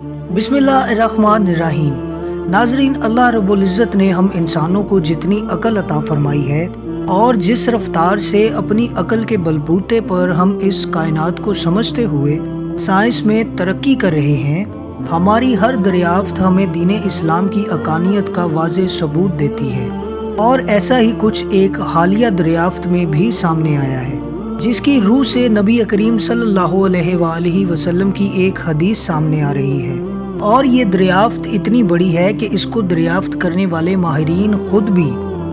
बिस्मिल्लाहिर्रहमानिर्रहीम। नाजरीन, अल्लाह रब्बुल इज़्ज़त ने हम इंसानों को जितनी अकल अता फरमाई है और जिस रफ्तार से अपनी अकल के बलबूते पर हम इस कायनात को समझते हुए साइंस में तरक्की कर रहे हैं, हमारी हर दरियाफ्त हमें दीन इस्लाम की अकानियत का वाज़ेह सबूत देती है। और ऐसा ही कुछ एक हालिया दरियाफ्त में भी सामने आया है, जिसकी रूह से नबी करीम सल्लल्लाहु अलैहि वसल्लम की एक हदीस सामने आ रही है। और ये दरियाफ्त इतनी बड़ी है कि इसको दरियाफ्त करने वाले माहिरीन खुद भी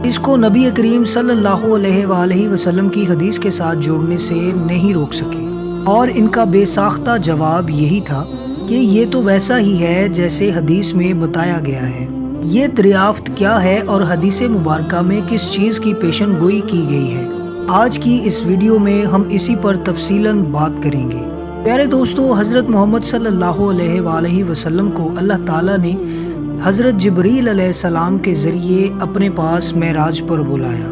इसको नबी करीम सल्लल्लाहु अलैहि वसल्लम की हदीस के साथ जोड़ने से नहीं रोक सके। और इनका बेसाख्ता जवाब यही था कि ये तो वैसा ही है जैसे हदीस में बताया गया है। ये दरियाफ्त क्या है और हदीस मुबारका में किस चीज़ की पेशन गोई की गई है, आज की इस वीडियो में हम इसी पर तफसीलन बात करेंगे। प्यारे दोस्तों, हज़रत मोहम्मद सल्लल्लाहु अलैहि वसल्लम को अल्लाह ताला ने हज़रत जिब्रील अलैहिस्सलाम के ज़रिए अपने पास मेराज पर बुलाया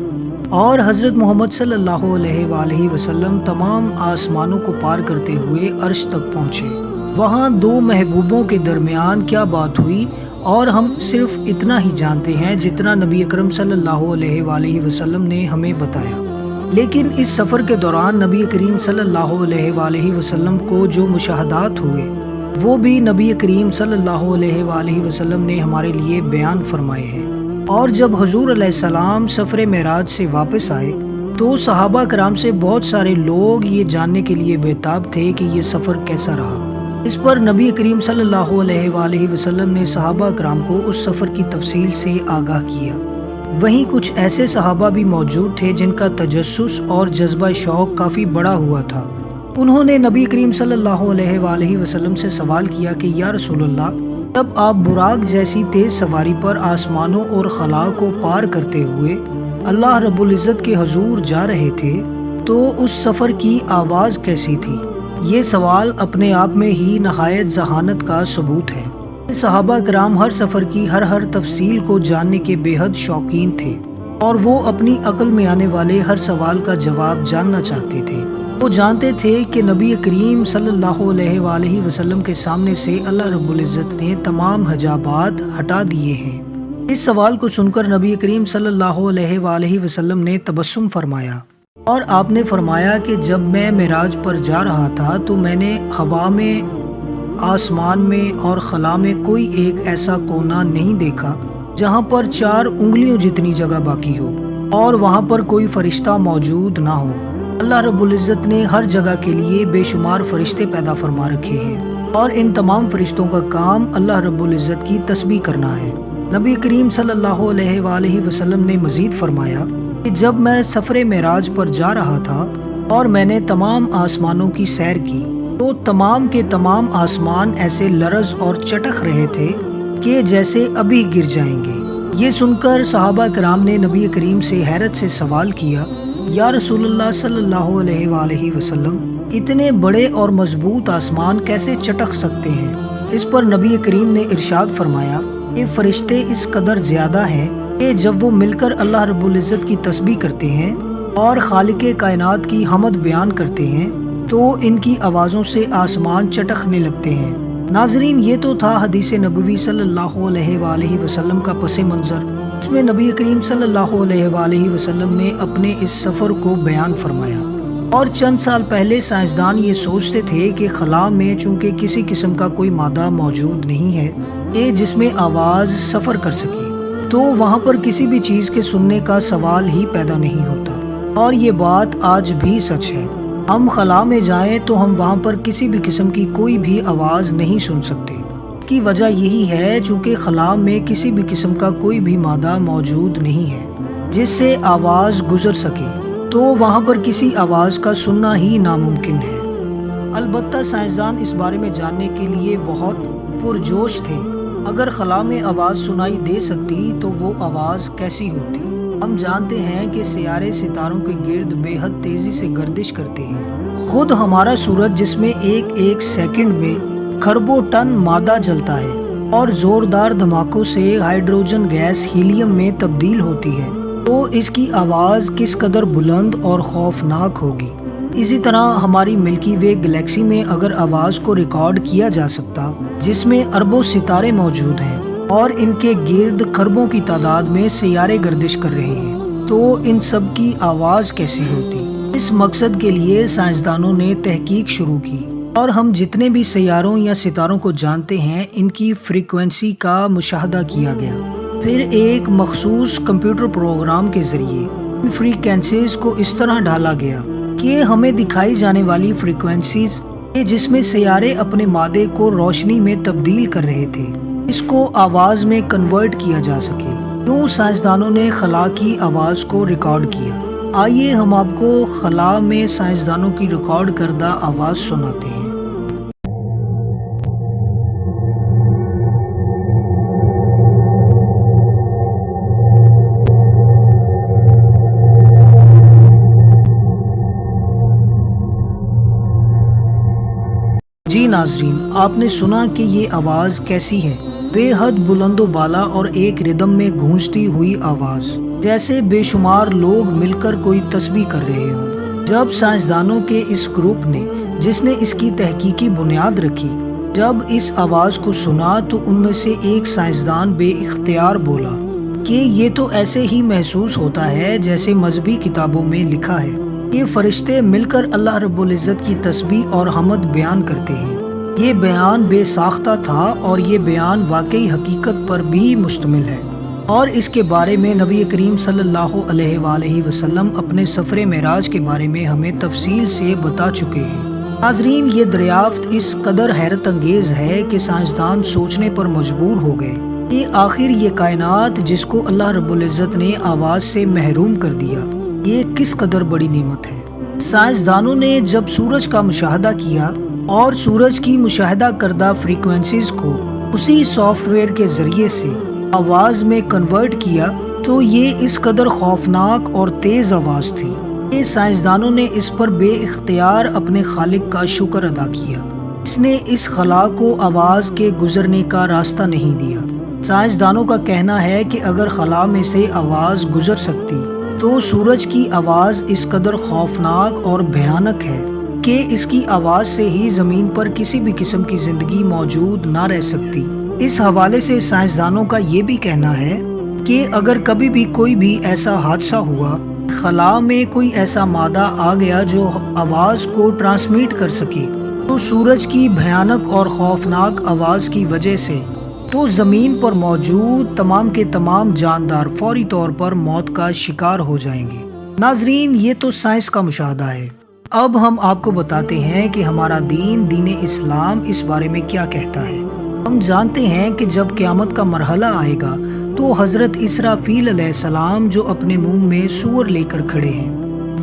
और हज़रत मोहम्मद सल्लल्लाहु अलैहि वसल्लम तमाम आसमानों को पार करते हुए अर्श तक पहुँचे। वहाँ दो महबूबों के दरमियान क्या बात हुई और हम सिर्फ इतना ही जानते हैं जितना नबी अकरम सल्लल्लाहु अलैहि वसल्लम ने हमें बताया। लेकिन इस सफ़र के दौरान नबी करीम सल्लल्लाहु अलैहि वसल्लम को जो मुशाहदात हुए वो भी नबी करीम सल्लल्लाहु अलैहि वसल्लम ने हमारे लिए बयान फरमाए हैं। और जब हुजूर अलैहिस्सलाम सफ़र मेराज से वापस आए तो सहाबा कराम से बहुत सारे लोग ये जानने के लिए बेताब थे कि ये सफ़र कैसा रहा। इस पर नबी करीम सल्लल्लाहु अलैहि वसल्लम ने सहाबा कराम को उस सफ़र की तफसील से आगाह किया। वहीं कुछ ऐसे सहाबा भी मौजूद थे जिनका तजस्सुस और जज्बा शौक काफ़ी बड़ा हुआ था। उन्होंने नबी करीम सल्लल्लाहु अलैहि वसल्लम से सवाल किया कि या रसूलल्लाह, जब आप बुराक जैसी तेज़ सवारी पर आसमानों और खला को पार करते हुए अल्लाह रब्बुल इज़्ज़त के हुजूर जा रहे थे तो उस सफ़र की आवाज़ कैसी थी? ये सवाल अपने आप में ही नहायत जहानत का सबूत है। सहाबा कराम हर सफ़र की हर तफसील को जानने के बेहद शौकीन थे और वो अपनी अक्ल में आने वाले हर सवाल का जवाब जानना चाहते थे। वो जानते थे कि नबी करीम सल्लल्लाहु अलैहि वसल्लम के सामने से अल्लाह रब्बुल इज़्ज़त ने तमाम हजाबात हटा दिए हैं। इस सवाल को सुनकर नबी करीम सल्लल्लाहु अलैहि वसल्लम ने तबस्सुम फरमाया और आपने फरमाया कि जब मैं मेराज पर जा रहा था तो मैंने हवा में, आसमान में और खला में कोई एक ऐसा कोना नहीं देखा जहाँ पर 4 उंगलियों जितनी जगह बाकी हो और वहाँ पर कोई फरिश्ता मौजूद ना हो। अल्लाह रब्बुल इज़्ज़त ने हर जगह के लिए बेशुमार फरिश्ते पैदा फरमा रखे हैं और इन तमाम फरिश्तों का काम अल्लाह रब्बुल इज़्ज़त की तस्बीह करना है। नबी करीम सल्लल्लाहु अलैहि वसल्लम ने मज़ीद फरमाया कि जब मैं सफ़र मेराज पर जा रहा था और मैंने तमाम आसमानों की सैर की तो तमाम के तमाम आसमान ऐसे लरज़ और चटक रहे थे कि जैसे अभी गिर जाएंगे। ये सुनकर सहाबा कराम ने नबी करीम से हैरत से सवाल किया, या रसूलुल्लाह सल्लल्लाहु अलैहि वसल्लम, इतने बड़े और मजबूत आसमान कैसे चटक सकते हैं? इस पर नबी करीम ने इरशाद फरमाया कि फरिश्ते इस कदर ज़्यादा हैं कि जब वो मिलकर अल्लाह रब्बुल इज़्ज़त की तस्बीह करते हैं और खालिक़े कायनात की हमद बयान करते हैं तो इनकी आवाज़ों से आसमान चटकने लगते हैं। नाजरीन, ये तो था हदीस नबवी सल्लल्लाहु अलैहि वसल्लम का पस मंज़र। इसमें नबी करीम सल्लल्लाहु अलैहि वसल्लम ने अपने इस सफ़र को बयान फरमाया। और चंद साल पहले साइंसदान ये सोचते थे कि खला में चूँकि किसी किस्म का कोई मादा मौजूद नहीं है कि जिसमें आवाज़ सफ़र कर सके, तो वहाँ पर किसी भी चीज़ के सुनने का सवाल ही पैदा नहीं होता। और ये बात आज भी सच है। हम खला में जाएं तो हम वहाँ पर किसी भी किस्म की कोई भी आवाज़ नहीं सुन सकते। इसकी वजह यही है चूँकि खला में किसी भी किस्म का कोई भी मादा मौजूद नहीं है जिससे आवाज़ गुजर सके, तो वहाँ पर किसी आवाज़ का सुनना ही नामुमकिन है। अलबत्ता साइंसदान इस बारे में जानने के लिए बहुत पुरजोश थे। अगर खला में आवाज़ सुनाई दे सकती तो वो आवाज़ कैसी होती? हम जानते हैं कि सियारे सितारों के गिर्द बेहद तेज़ी से गर्दिश करते हैं। खुद हमारा सूरज, जिसमें एक एक सेकंड में खरबों टन मादा जलता है और ज़ोरदार धमाकों से हाइड्रोजन गैस हीलियम में तब्दील होती है, तो इसकी आवाज़ किस कदर बुलंद और खौफनाक होगी। اسی طرح ہماری ملکی وے گلیکسی میں اگر آواز کو ریکارڈ کیا جا سکتا، جس میں اربوں ستارے موجود ہیں اور ان کے گرد کھربوں کی تعداد میں سیارے گردش کر رہے ہیں، تو ان سب کی آواز کیسی ہوتی؟ اس مقصد کے لیے سائنسدانوں نے تحقیق شروع کی اور ہم جتنے بھی سیاروں یا ستاروں کو جانتے ہیں ان کی فریکوینسی کا مشاہدہ کیا گیا۔ پھر ایک مخصوص کمپیوٹر پروگرام کے ذریعے ان فریکوینسیز کو اس طرح ڈالا گیا کہ ہمیں دکھائی جانے والی فریکوینسیز جس میں سیارے اپنے مادے کو روشنی میں تبدیل کر رہے تھے، اس کو آواز میں کنورٹ کیا جا سکے۔ یوں سائنسدانوں نے خلا کی آواز کو ریکارڈ کیا۔ آئیے ہم آپ کو خلا میں سائنسدانوں کی ریکارڈ کردہ آواز سناتے ہیں۔ جی ناظرین، آپ نے سنا کہ یہ آواز کیسی ہے؟ بے حد بلند و بالا اور ایک ردم میں گونجتی ہوئی آواز، جیسے بے شمار لوگ مل کر کوئی تسبیح کر رہے ہوں۔ جب سائنسدانوں کے اس گروپ نے، جس نے اس کی تحقیقی بنیاد رکھی، جب اس آواز کو سنا تو ان میں سے ایک سائنسدان بے اختیار بولا کہ یہ تو ایسے ہی محسوس ہوتا ہے جیسے مذہبی کتابوں میں لکھا ہے کہ فرشتے مل کر اللہ رب العزت کی تسبیح اور حمد بیان کرتے ہیں۔ یہ بیان بے ساختہ تھا اور یہ بیان واقعی حقیقت پر بھی مشتمل ہے، اور اس کے بارے میں نبی کریم صلی اللہ علیہ وآلہ وسلم اپنے سفر معراج کے بارے میں ہمیں تفصیل سے بتا چکے ہیں۔ ناظرین، یہ دریافت اس قدر حیرت انگیز ہے کہ سائنسدان سوچنے پر مجبور ہو گئے کہ آخر یہ کائنات جس کو اللہ رب العزت نے آواز سے محروم کر دیا، یہ کس قدر بڑی نعمت ہے۔ سائنسدانوں نے جب سورج کا مشاہدہ کیا اور سورج کی مشاہدہ کردہ فریکوینسیز کو اسی سافٹ ویئر کے ذریعے سے آواز میں کنورٹ کیا تو یہ اس قدر خوفناک اور تیز آواز تھی کہ سائنسدانوں نے اس پر بے اختیار اپنے خالق کا شکر ادا کیا۔ اس نے اس خلا کو آواز کے گزرنے کا راستہ نہیں دیا۔ سائنسدانوں کا کہنا ہے کہ اگر خلا میں سے آواز گزر سکتی تو سورج کی آواز اس قدر خوفناک اور بھیانک ہے کہ اس کی آواز سے ہی زمین پر کسی بھی قسم کی زندگی موجود نہ رہ سکتی۔ اس حوالے سے سائنسدانوں کا یہ بھی کہنا ہے کہ اگر کبھی بھی کوئی بھی ایسا حادثہ ہوا، خلا میں کوئی ایسا مادہ آ گیا جو آواز کو ٹرانسمیٹ کر سکے، تو سورج کی بھیانک اور خوفناک آواز کی وجہ سے تو زمین پر موجود تمام کے تمام جاندار فوری طور پر موت کا شکار ہو جائیں گے۔ ناظرین، یہ تو سائنس کا مشاہدہ ہے۔ اب ہم آپ کو بتاتے ہیں کہ ہمارا دین اسلام اس بارے میں کیا کہتا ہے۔ ہم جانتے ہیں کہ جب قیامت کا مرحلہ آئے گا تو حضرت اسرافیل علیہ السلام جو اپنے منہ میں سور لے کر کھڑے ہیں،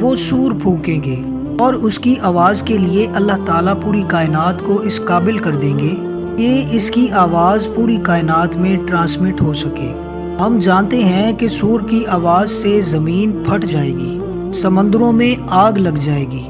وہ سور پھونکیں گے اور اس کی آواز کے لیے اللہ تعالیٰ پوری کائنات کو اس قابل کر دیں گے کہ اس کی آواز پوری کائنات میں ٹرانسمٹ ہو سکے۔ ہم جانتے ہیں کہ سور کی آواز سے زمین پھٹ جائے گی، سمندروں میں آگ لگ جائے گی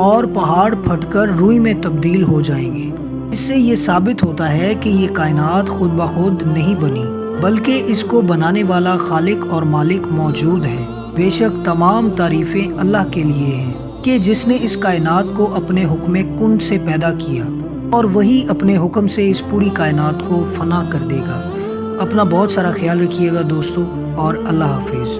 اور پہاڑ پھٹ کر روئی میں تبدیل ہو جائیں گے۔ اس سے یہ ثابت ہوتا ہے کہ یہ کائنات خود بخود نہیں بنی، بلکہ اس کو بنانے والا خالق اور مالک موجود ہے۔ بے شک تمام تعریفیں اللہ کے لیے ہیں کہ جس نے اس کائنات کو اپنے حکم کن سے پیدا کیا اور وہی اپنے حکم سے اس پوری کائنات کو فنا کر دے گا۔ اپنا بہت سارا خیال رکھیے گا دوستو، اور اللہ حافظ۔